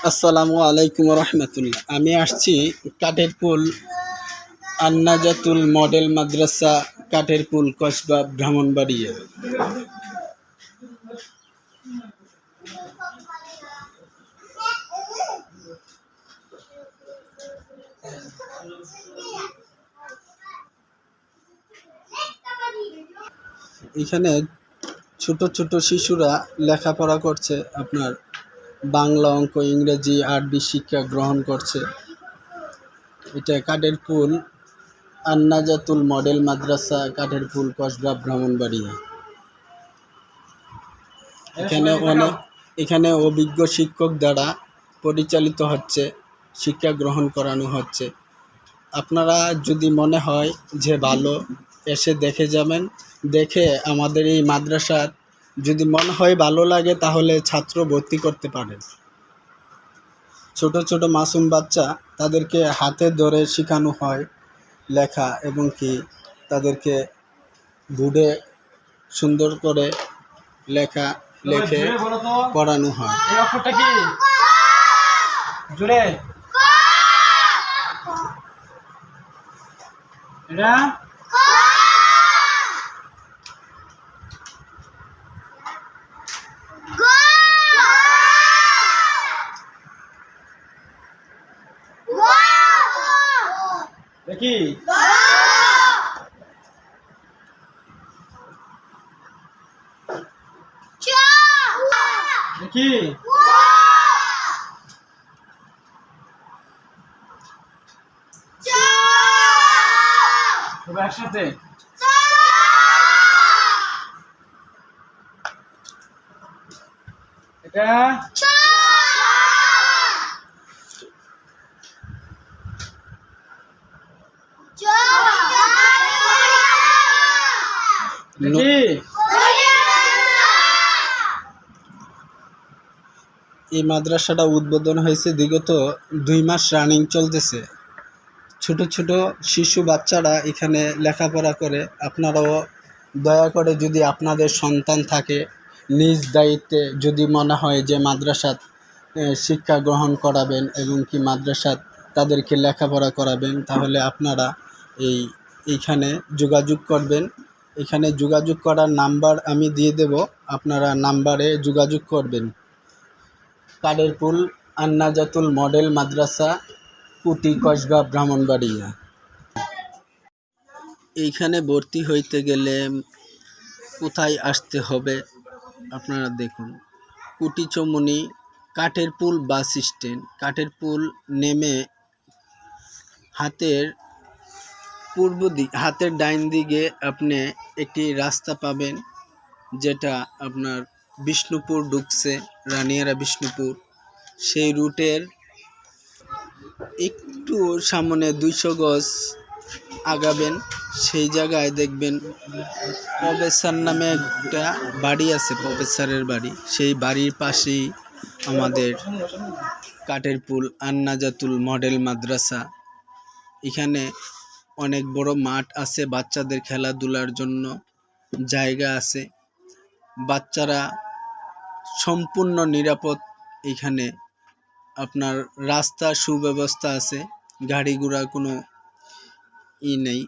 আসসালামু আলাইকুম রহমতুল্লাহ। আমি আসছি কাঠেরপুল আন্নাজাতুল মডেল মাদ্রাসা, কাঠেরপুল, কসবা, ব্রাহ্মণবাড়িয়া। এখানে ছোট ছোট শিশুরা লেখাপড়া করছে, আপনার বাংলা, অঙ্ক, ইংরেজি, আরবি শিক্ষা গ্রহণ করছে। এটা কাঠেরপুল আন্নাজাতুল মডেল মাদ্রাসা, কাঠেরপুল, কসবা, ব্রাহ্মণবাড়িয়া। এখানে অভিজ্ঞ শিক্ষক দ্বারা পরিচালিত হচ্ছে, শিক্ষা গ্রহণ করানো হচ্ছে। আপনারা যদি মনে হয় যে ভালো, এসে দেখে যাবেন। দেখে আমাদের এই মাদ্রাসার যদি মনে হয় ভালো লাগে, তাহলে ছাত্র ভর্তি করতে পারেন। ছোট ছোট মাসুম বাচ্চা, তাদেরকে হাতে ধরে শেখানো হয় লেখা, এবং কি তাদেরকে বোর্ডে সুন্দর করে লেখা লেখে পড়ানো হয়। দেখি দেখি সবাই একসাথে এটা এই মাদ্রাসাটা উদ্বোধন হয়েছে, বিগত 2 মাস রানিং চলতেছে। ছোট ছোট শিশু বাচ্চারা এখানে লেখাপড়া করে। আপনারাও দয়া করে, যদি আপনাদের সন্তান থাকে, নিজ দায়িত্বে যদি মনে হয় যে মাদ্রাসাত শিক্ষা গ্রহণ করাবেন এবং কি মাদ্রাসাত তাদেরকে লেখাপড়া করাবেন, তাহলে আপনারা এইখানে যোগাযোগ করবেন। এখানে যোগাযোগ করার নাম্বার আমি দিয়ে দেব, আপনারা নাম্বারে যোগাযোগ করবেন। কাঠেরপুল আন্নাজাতুল মডেল মাদ্রাসা, কুটি, কসবা, ব্রাহ্মণবাড়িয়া। এইখানে ভর্তি হইতে গেলে কোথায় আসতে হবে আপনারা দেখুন। কুটি চৌমুনি কাঠেরপুল বাস স্ট্যান্ড। কাঠেরপুল নেমে হাতের ডাইন দিকে আপনি একটি রাস্তা পাবেন, যেটা আপনার বিষ্ণুপুর ঢুকছে, রানিয়ারা বিষ্ণুপুর। সেই রুটের একটু সামনে 200 গজ আগাবেন, সেই জায়গায় দেখবেন প্রফেসর নামে একটা বাড়ি আছে, প্রফেসরের বাড়ি। সেই বাড়ির পাশেই আমাদের কাঠেরপুল আন্নাজাতুল মডেল মাদ্রাসা। এখানে অনেক বড় মাঠ আছে, বাচ্চাদের খেলাধুলার জন্য জায়গা আছে। বাচ্চারা সম্পূর্ণ নিরাপদ। এখানে আপনার রাস্তার সুব্যবস্থা আছে, গাড়ি ঘোড়ার কোনো নেই।